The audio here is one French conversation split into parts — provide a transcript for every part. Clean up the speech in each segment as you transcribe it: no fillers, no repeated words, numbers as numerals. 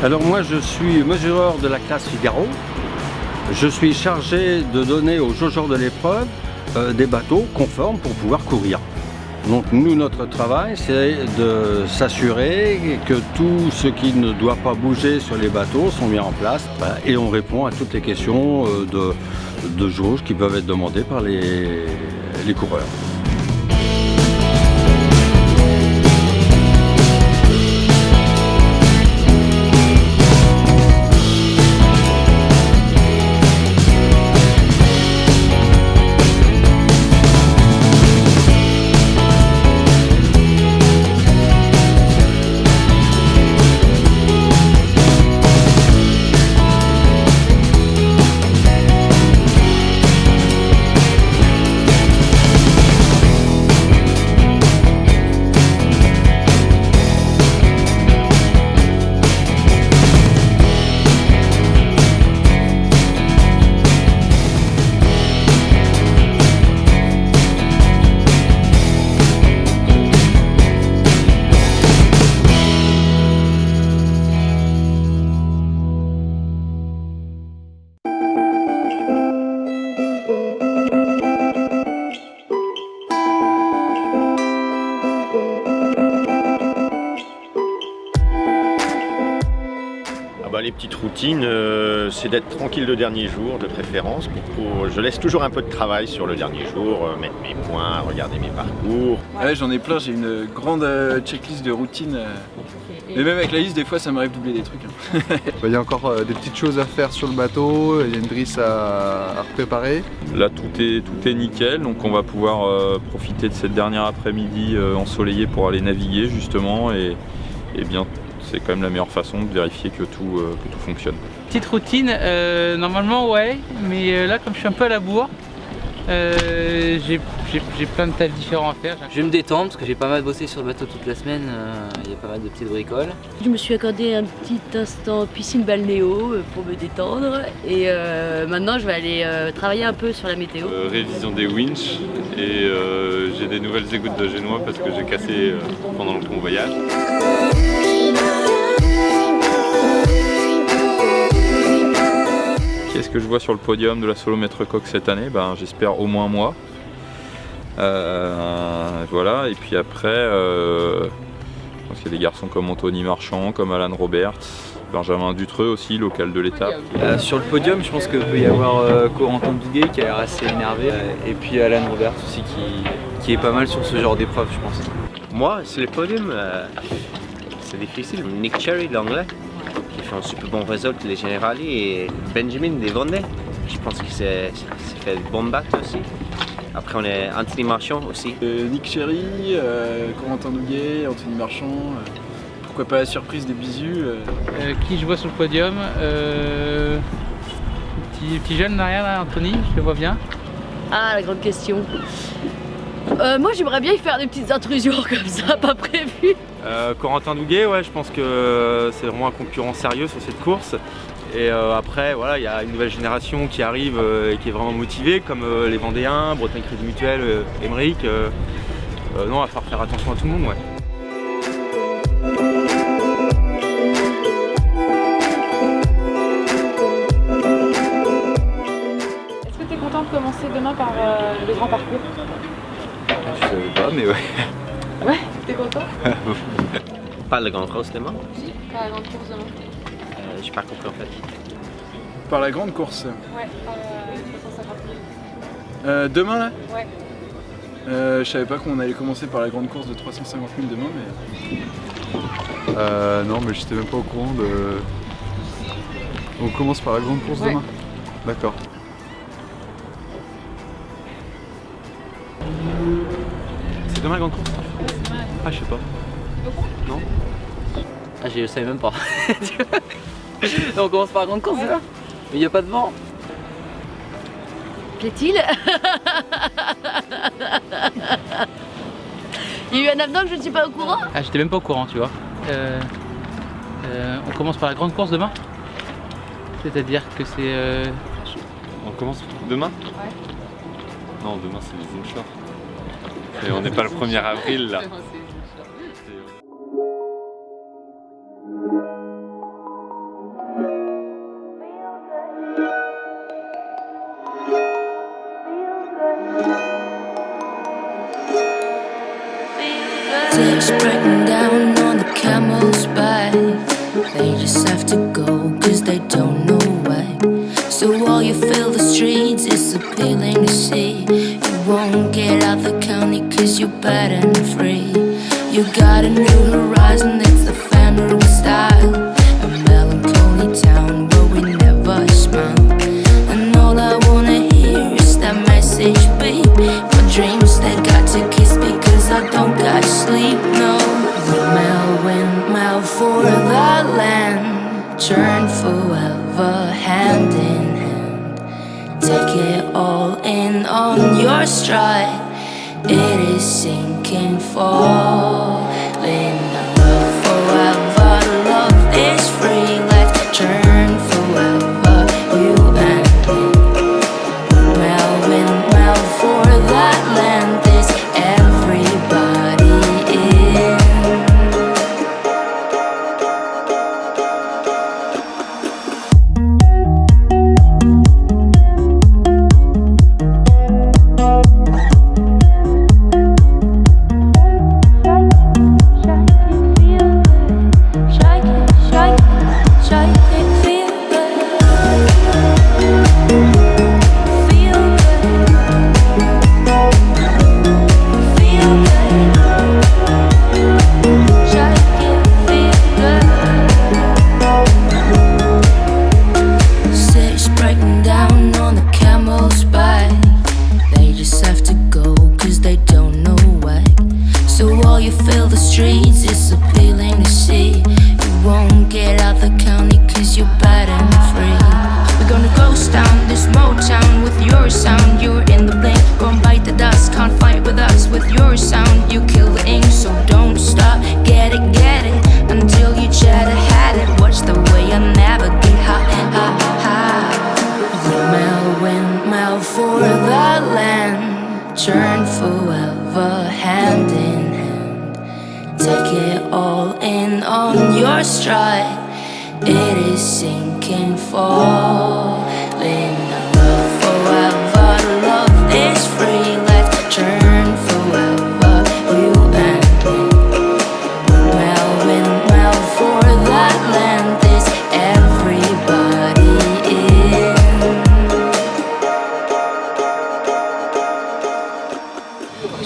Alors moi je suis mesureur de la classe Figaro. Je suis chargé de donner aux jaugeurs de l'épreuve des bateaux conformes pour pouvoir courir. Donc nous, notre travail, c'est de s'assurer que tout ce qui ne doit pas bouger sur les bateaux sont mis en place et on répond à toutes les questions de jauge qui peuvent être demandées par les coureurs. Les petites routines, c'est d'être tranquille le dernier jour, de préférence. Je laisse toujours un peu de travail sur le dernier jour, mettre mes points, regarder mes parcours. Ouais, j'en ai plein, j'ai une grande checklist de routine. Et même avec la liste, des fois, ça m'arrive d'oublier des trucs. Il y a encore des petites choses à faire sur le bateau, il y a une drisse à repréparer. Là, tout est nickel, donc on va pouvoir profiter de cette dernière après-midi ensoleillée pour aller naviguer justement et bien. C'est quand même la meilleure façon de vérifier que tout fonctionne. Petite routine, normalement ouais, mais là comme je suis un peu à la bourre, j'ai plein de tâches différentes à faire. Je vais me détendre parce que j'ai pas mal bossé sur le bateau toute la semaine, il y a pas mal de petites bricoles. Je me suis accordé un petit instant piscine balnéo pour me détendre et maintenant je vais aller travailler un peu sur la météo. Révision des winches et j'ai des nouvelles écoutes de génois parce que j'ai cassé pendant le convoyage. Qu'est-ce que je vois sur le podium de la Solo Maître Coq cette année? J'espère au moins moi. Voilà, et puis après, je pense qu'il y a des garçons comme Anthony Marchand, comme Alan Roberts, Benjamin Dutreux aussi, local de l'étape. Sur le podium, je pense qu'il peut y avoir Corentin Douguet qui a l'air assez énervé, et puis Alan Roberts aussi qui est pas mal sur ce genre d'épreuve, je pense. Moi, sur le podium, c'est difficile. Nick Cherry, l'anglais, qui fait un super bon résultat, les générales, et Benjamin des Vendée. Je pense qu'il s'est fait de bonnes battes aussi. Après, on a Anthony Marchand aussi. Nick Cherry, Corentin Douguet, Anthony Marchand, pourquoi pas la surprise des Bisus. Qui je vois sur le podium, petit jeune derrière là, Anthony, je le vois bien. Ah, la grande question. Moi j'aimerais bien y faire des petites intrusions comme ça, pas prévues. Corentin Douguet, ouais, je pense que c'est vraiment un concurrent sérieux sur cette course. Et après, voilà, il y a une nouvelle génération qui arrive et qui est vraiment motivée, comme les Vendéens, Bretagne Crédit Mutuel, Emmerich. Non, il va falloir faire attention à tout le monde, ouais. Est-ce que tu es content de commencer demain par le grand parcours? Je savais pas, mais ouais. Ouais, t'es content? Pas le grand cross demain? Si, pas la grande course demain. J'ai pas compris en fait. Par la grande course? Ouais, 350 000. Demain là? Ouais. Je savais pas qu'on allait commencer par la grande course de 350 000 demain, mais... Non, mais j'étais même pas au courant de... On commence par la grande course demain? D'accord. C'est demain la grande course? Ah, je sais pas. Non? Ah, je savais même pas. On commence par la grande course, c'est ça? Mais il n'y a pas de vent. Plaît-il? Il y a eu un avenant que je ne suis pas au courant? Ah, j'étais même pas au courant, tu vois. On commence par la grande course demain? C'est-à-dire que c'est... On commence demain? Ouais. Non, demain c'est les inshore. Et on n'est pas le 1er avril là. City's breaking down on the camel's back. They just have to go cause they don't know why. So while you fill the streets, it's appealing to see. You won't get out the county cause you're bad and free. You got a new horizon, it's the family style. A melancholy town where we never smile. And all I wanna hear is that message beep. My dreams, they got to kiss because I don't got sleep, no. Windmill for the land, turn forever hand in hand. Take it all in on your stride. It is sinking, falling. Love forever, love is free. Let's turn forever, you and me. Windmill for that land, is everybody in. City's breaking down on the camel's back. They just have to go cause they don't know why. So while you fill the streets, it's appealing to see. You won't get out the county cause you're bad and free. We're gonna ghost down this Motown with your sound. You're in the blink, gon' bite the dust. Can't fight with us with your sound. You kill the ink, so don't stop. Get it, until you try to hide it. Watch the way I navigate, ha, ha, ha. Windmill for the land, turn forever hand in hand. Take it all in on your stride. It is sinking, falling. Love forever, love is free. Let's turn forever, you and me. Windmill for that land, is everybody in.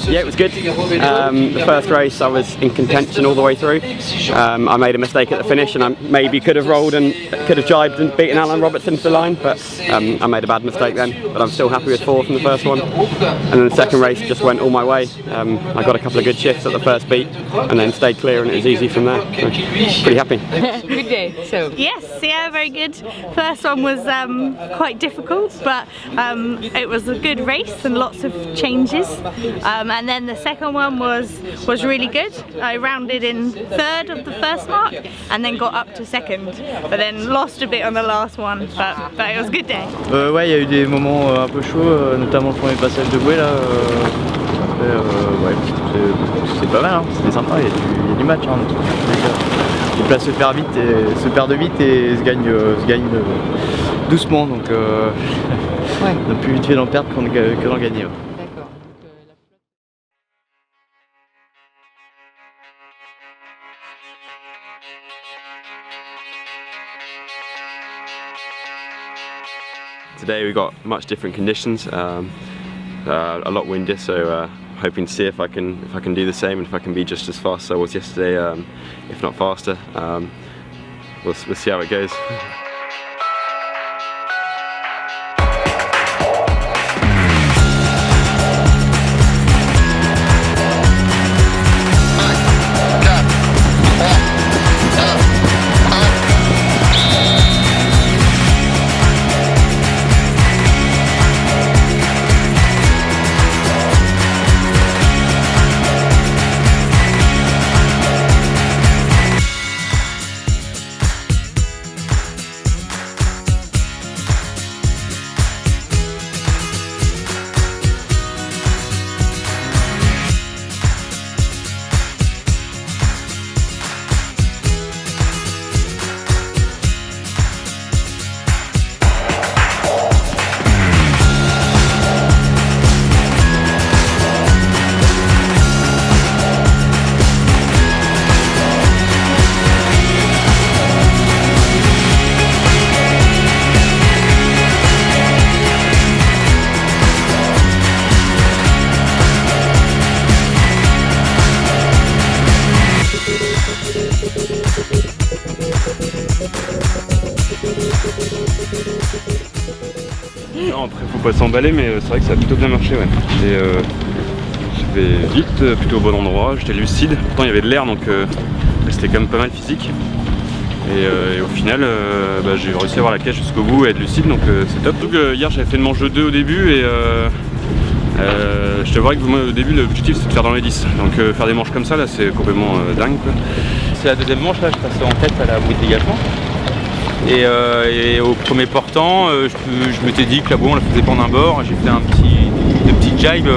Yeah, it was good. The first race I was in contention all the way through. I made a mistake at the finish and I maybe could have rolled and could have jibed and beaten Alan Robertson to the line, but I made a bad mistake then. But I'm still happy with 4th from the first one. And then the second race just went all my way. I got a couple of good shifts at the first beat and then stayed clear and it was easy from there. So, pretty happy. Good day. So yes, yeah, very good. First one was quite difficult, but it was a good race and lots of changes. And then the second one was really good. I rounded in 3rd of the first mark and then got up to 2nd, but then lost a bit on the last one, but it was a good day. Ouais, il y a eu des moments un peu chauds, notamment le premier passage de bouée là. Ouais, c'est pas mal, hein. C'était sympa, il y a du match. Hein, les places se perdent vite et se gagnent doucement, donc on a plus vite fait d'en perdre que d'en gagner. Ouais. Today we got much different conditions, a lot windy, so hoping to see if I can do the same and if I can be just as fast as I was yesterday, if not faster. We'll see how it goes. faut s'emballer, mais c'est vrai que ça a plutôt bien marché. Ouais. Et je vais vite, plutôt au bon endroit, j'étais lucide. Pourtant il y avait de l'air, donc c'était quand même pas mal physique. Et au final, j'ai réussi à avoir la cache jusqu'au bout et être lucide, donc c'est top. Donc, hier j'avais fait une manche de 2 au début et je te vois que moi, au début l'objectif c'est de faire dans les 10. Donc faire des manches comme ça là c'est complètement dingue quoi. C'est la deuxième manche là, je passais en tête à la bouée de dégagement. Et au premier portant, je m'étais dit que la bouée on la faisait pendre un bord, j'ai fait un petit jibe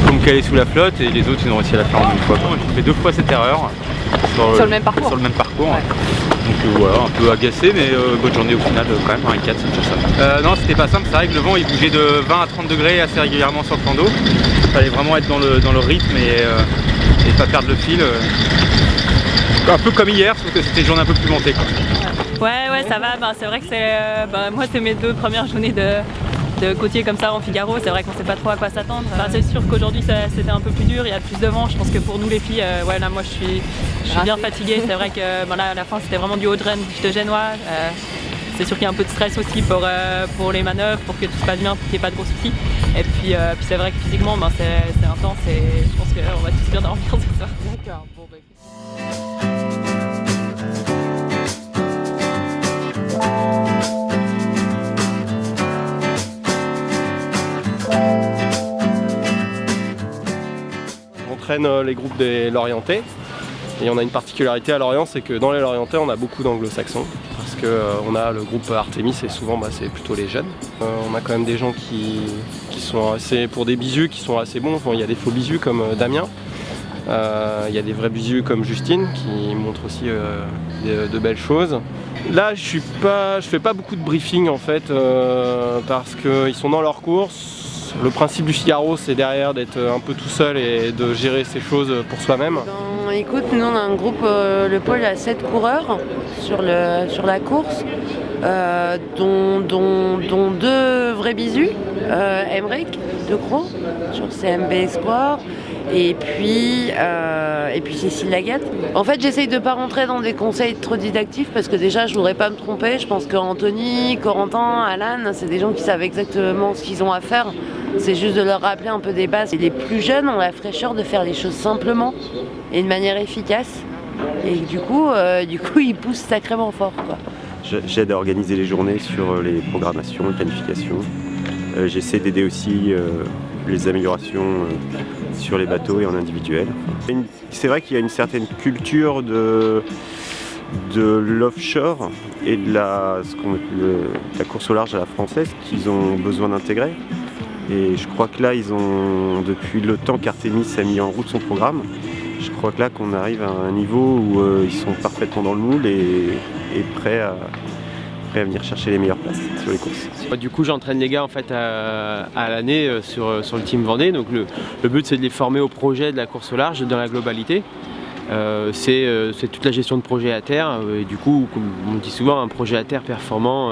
pour me caler sous la flotte et les autres ils ont réussi à la faire en une fois. J'ai fait 2 fois cette erreur Sur le même parcours. Sur le même parcours. Ouais. Donc voilà, un peu agacé, mais bonne journée au final quand même, un 4 c'est ça. Non, c'était pas simple, c'est vrai que le vent il bougeait de 20 à 30 degrés assez régulièrement sur le plan d'eau. Il fallait vraiment être dans le rythme et pas perdre le fil. Un peu comme hier, sauf que c'était une journée un peu plus montée. Quoi. Ouais, ça va, c'est vrai que moi c'est mes 2 premières journées de côtier comme ça en Figaro, c'est vrai qu'on sait pas trop à quoi s'attendre. C'est sûr qu'aujourd'hui c'était un peu plus dur, il y a plus de vent, je pense que pour nous les filles, là moi je suis bien fatiguée, c'est vrai que là, à la fin c'était vraiment du haut de génois. C'est sûr qu'il y a un peu de stress aussi pour les manœuvres, pour que tout se passe bien, pour qu'il n'y ait pas de gros soucis. Et puis c'est vrai que physiquement c'est intense et je pense qu'on va tous bien dormir ce soir. D'accord, bon bah On traîne les groupes des Lorientais et on a une particularité à Lorient, c'est que dans les Lorientais on a beaucoup d'anglo-saxons parce qu'on a le groupe Artemis et souvent c'est plutôt les jeunes. On a quand même des gens qui sont assez, pour des bisus qui sont assez bons, il y a des faux bisus comme Damien, il y a des vrais bisus comme Justine qui montrent aussi de belles choses. Là je fais pas beaucoup de briefing en fait parce qu'ils sont dans leur course. Le principe du Figaro, c'est derrière d'être un peu tout seul et de gérer ces choses pour soi-même. Écoute, nous on a un groupe, le pôle a 7 coureurs sur la course, dont 2 vrais bisus, Emmerich de Croix sur CMB Espoir, et puis Cécile Lagat. En fait, j'essaye de ne pas rentrer dans des conseils trop didactifs parce que déjà, je ne voudrais pas me tromper. Je pense que Anthony, Corentin, Alan, c'est des gens qui savent exactement ce qu'ils ont à faire. C'est juste de leur rappeler un peu des bases. Et les plus jeunes ont la fraîcheur de faire les choses simplement et de manière efficace. Et du coup ils poussent sacrément fort, quoi. J'aide à organiser les journées sur les programmations, les planifications. J'essaie d'aider aussi les améliorations sur les bateaux et en individuel. C'est vrai qu'il y a une certaine culture de l'offshore et de la course au large à la française qu'ils ont besoin d'intégrer. Et je crois que là, depuis le temps qu'Artemis a mis en route son programme, je crois que là qu'on arrive à un niveau où ils sont parfaitement dans le moule et prêts à venir chercher les meilleures places sur les courses. Du coup j'entraîne les gars en fait à l'année sur le team Vendée, donc le but c'est de les former au projet de la course au large dans la globalité. C'est toute la gestion de projet à terre et du coup comme on dit souvent un projet à terre performant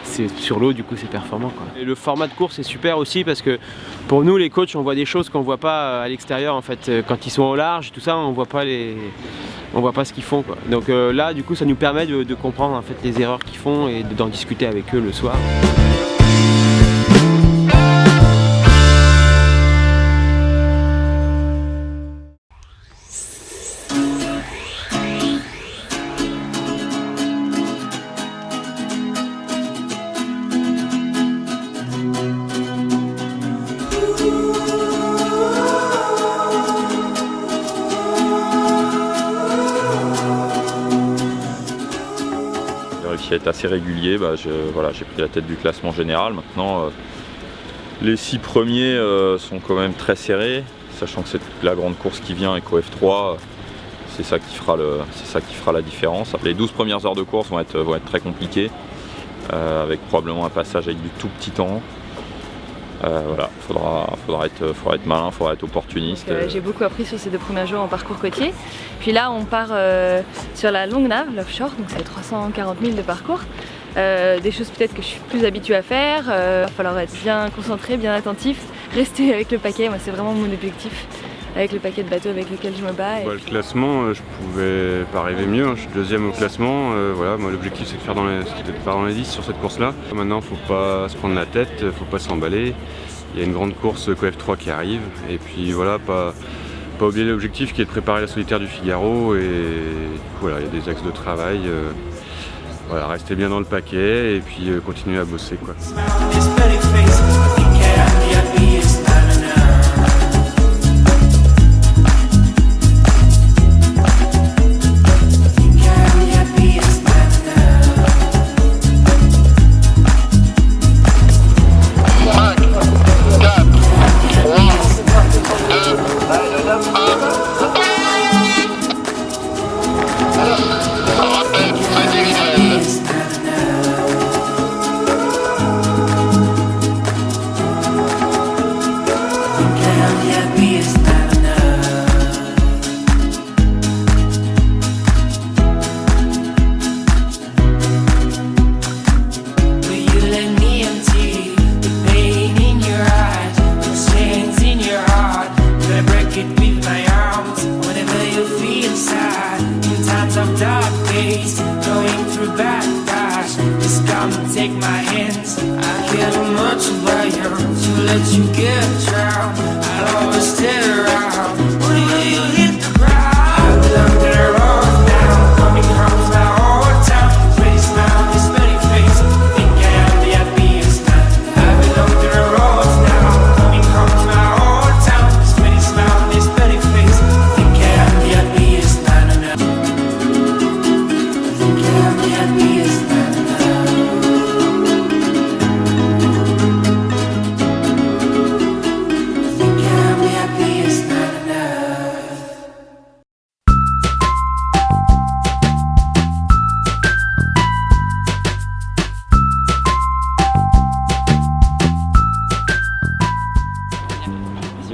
c'est sur l'eau, du coup c'est performant quoi. Et le format de course est super aussi parce que pour nous les coachs on voit des choses qu'on voit pas à l'extérieur en fait. Quand ils sont au large tout ça on voit pas ce qu'ils font quoi. Donc là du coup ça nous permet de comprendre en fait les erreurs qu'ils font et d'en discuter avec eux le soir. Qui est assez régulier, j'ai pris la tête du classement général. Maintenant, les 6 premiers sont quand même très serrés, sachant que c'est la grande course qui vient avec OF3, c'est ça qui fera la différence. Les 12 premières heures de course vont être très compliquées, avec probablement un passage avec du tout petit temps. Faudra être malin, faudra être opportuniste. J'ai beaucoup appris sur ces 2 premiers jours en parcours côtier. Puis là on part sur la longue nave, l'offshore, donc c'est 340 000 de parcours. Des choses peut-être que je suis plus habituée à faire. Il va falloir être bien concentré, bien attentif, rester avec le paquet, moi c'est vraiment mon objectif. avec le paquet de bateaux avec lequel je me bats. Le classement, je pouvais pas rêver mieux, je suis deuxième au classement. Voilà, moi l'objectif c'est de faire dans les 10 sur cette course-là. Maintenant, faut pas se prendre la tête, faut pas s'emballer. Il y a une grande course Coef 3 qui arrive. Et puis voilà, pas oublier l'objectif qui est de préparer la solitaire du Figaro. Et voilà, il y a des axes de travail. Voilà, rester bien dans le paquet et puis continuer à bosser, quoi.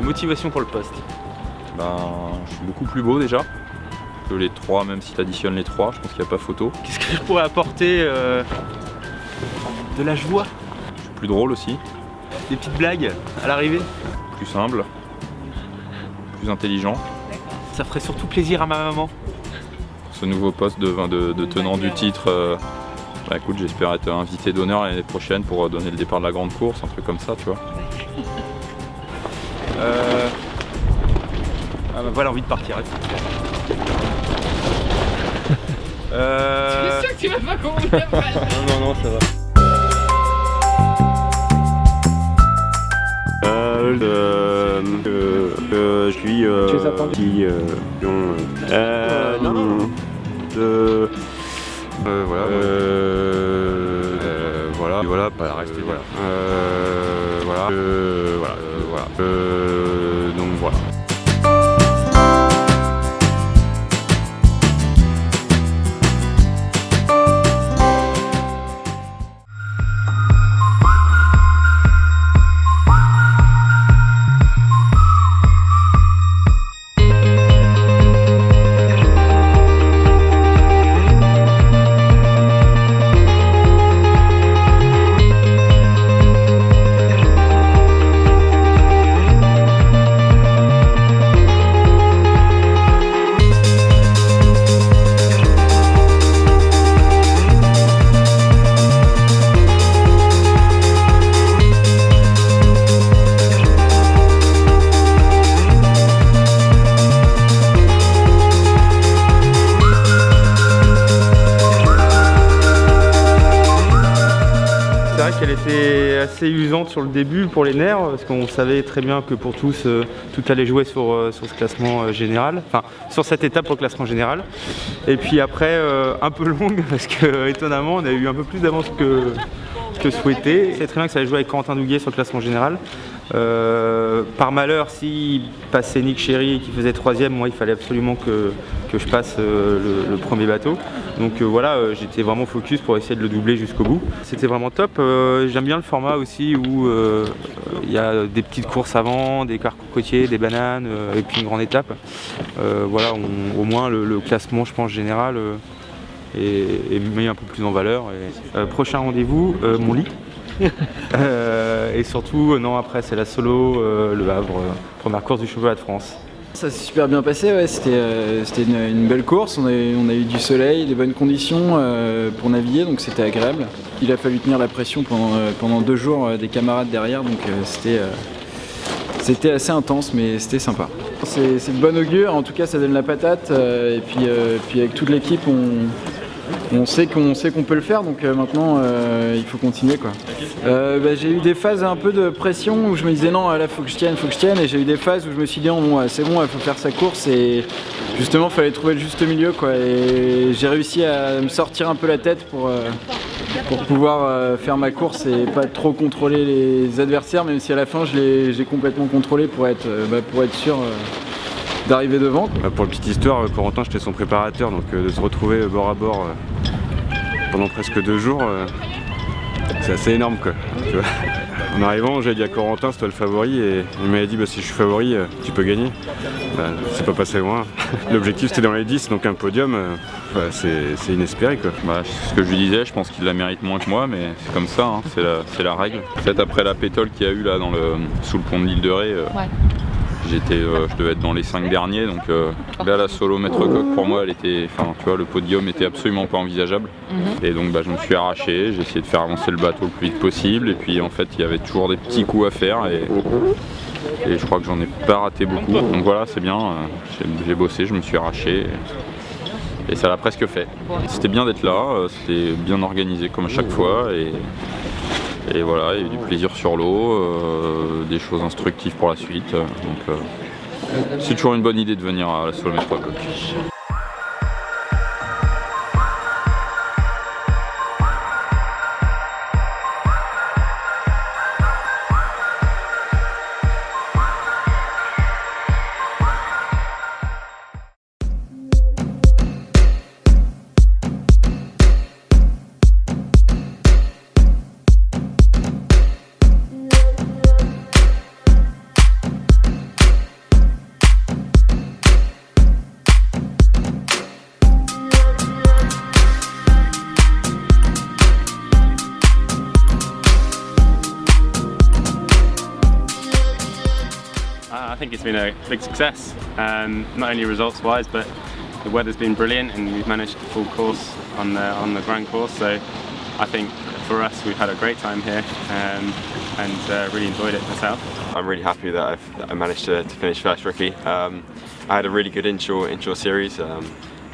Motivation pour le poste. Je suis beaucoup plus beau déjà que les 3, même si tu additionnes les 3, je pense qu'il n'y a pas photo. Qu'est-ce que je pourrais apporter de la joie. Je suis plus drôle aussi. Des petites blagues à l'arrivée. Plus simple, plus intelligent. Ça ferait surtout plaisir à ma maman. Ce nouveau poste de tenant du titre, écoute, j'espère être invité d'honneur l'année prochaine pour donner le départ de la grande course, un truc comme ça, tu vois. Voilà, envie de partir. Tu es sûr que tu vas pas courir après? Non, ça va. Je suis voilà, pas rester, voilà. Donc voilà. qu'elle était assez usante sur le début pour les nerfs, parce qu'on savait très bien que pour tous, tout allait jouer sur ce classement général, enfin sur cette étape pour le classement général. Et puis après, un peu longue, parce que étonnamment, on a eu un peu plus d'avance que souhaité. C'est très bien que ça allait jouer avec Corentin Douguet sur le classement général. Par malheur, s'il passait Nick Chéry qui faisait 3e, moi il fallait absolument que je passe le premier bateau. Donc voilà, j'étais vraiment focus pour essayer de le doubler jusqu'au bout. C'était vraiment top. J'aime bien le format aussi où il y a des petites courses avant, des parcours côtiers, des bananes et puis une grande étape. Voilà, au moins le classement, je pense, général est mis un peu plus en valeur. Et, prochain rendez-vous, mon lit. Et surtout, non, après c'est la solo, le Havre, première course du championnat de France. Ça s'est super bien passé, ouais. C'était une belle course, on a eu du soleil, des bonnes conditions pour naviguer, donc c'était agréable. Il a fallu tenir la pression pendant 2 jours des camarades derrière, donc c'était assez intense, mais c'était sympa. C'est de bon augure, en tout cas ça donne la patate, et puis avec toute l'équipe on sait qu'on peut le faire, donc maintenant il faut continuer quoi. J'ai eu des phases un peu de pression où je me disais non là faut que je tienne, et j'ai eu des phases où je me suis dit non bon, c'est bon, il faut faire sa course, et justement il fallait trouver le juste milieu quoi, et j'ai réussi à me sortir un peu la tête pour pouvoir faire ma course et pas trop contrôler les adversaires, même si à la fin j'ai complètement contrôlé pour être sûr d'arriver devant. Pour la petite histoire, Corentin j'étais son préparateur, donc de se retrouver bord à bord pendant presque 2 jours, c'est assez énorme quoi. Tu vois. En arrivant, j'ai dit à Corentin c'est toi le favori, et il m'avait dit si je suis favori tu peux gagner. C'est pas passé loin. L'objectif c'était dans les 10, donc un podium, c'est inespéré quoi. C'est ce que je lui disais, je pense qu'il la mérite moins que moi, mais c'est comme ça, hein, c'est la règle. Peut-être après la pétole qu'il y a eu là sous le pont de l'île de Ré, je devais être dans les 5 derniers, donc là la solo maître coq pour moi tu vois, le podium était absolument pas envisageable. Et donc je me suis arraché, j'ai essayé de faire avancer le bateau le plus vite possible, et puis en fait il y avait toujours des petits coups à faire, et je crois que j'en ai pas raté beaucoup, donc voilà, c'est bien, j'ai bossé, je me suis arraché et ça l'a presque fait. C'était bien d'être là, c'était bien organisé comme à chaque fois, et voilà, il y a eu du plaisir sur l'eau, des choses instructives pour la suite, donc c'est toujours une bonne idée de venir à la solo maître coq. I think it's been a big success, not only results-wise, but the weather's been brilliant, and we've managed a full course on the grand course. So I think for us, we've had a great time here, and really enjoyed it myself. I'm really happy that I managed to finish first rookie. I had a really good inshore series,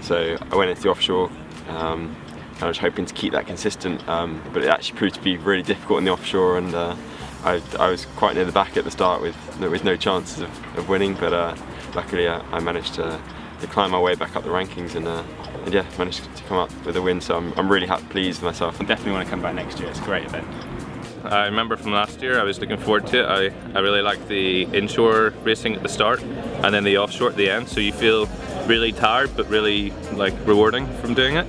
so I went into the offshore. I was hoping to keep that consistent, but it actually proved to be really difficult in the offshore, and I was quite near the back at the start with no chances of winning, but luckily I managed to climb my way back up the rankings, and yeah, managed to come up with a win, so I'm really pleased with myself. I definitely want to come back next year, it's a great event. I remember from last year, I was looking forward to it. I really liked the inshore racing at the start and then the offshore at the end, so you feel really tired but really rewarding from doing it.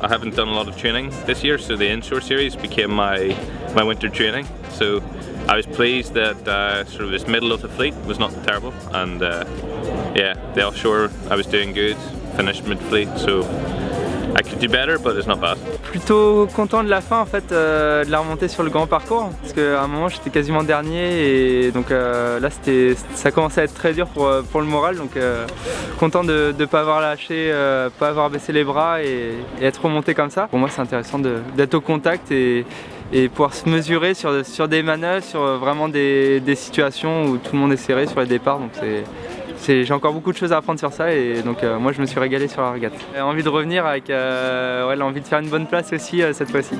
I haven't done a lot of training this year, so the inshore series became my winter training. So I was pleased that sort of this middle of the fleet was not terrible, and yeah, the offshore I was doing good, finished mid-fleet, so I could do better, but it's not bad. Plutôt content de la fin en fait, de la remontée sur le grand parcours, parce qu'à un moment j'étais quasiment dernier, et donc là ça commençait à être très dur pour le moral, donc content de ne pas avoir lâché, pas avoir baissé les bras et être remonté comme ça. Pour moi c'est intéressant d'être au contact et pouvoir se mesurer sur des manœuvres, sur vraiment des situations où tout le monde est serré sur les départs, donc j'ai encore beaucoup de choses à apprendre sur ça, et donc moi je me suis régalé sur la régate. J'ai envie de revenir avec l'envie de faire une bonne place aussi cette fois-ci.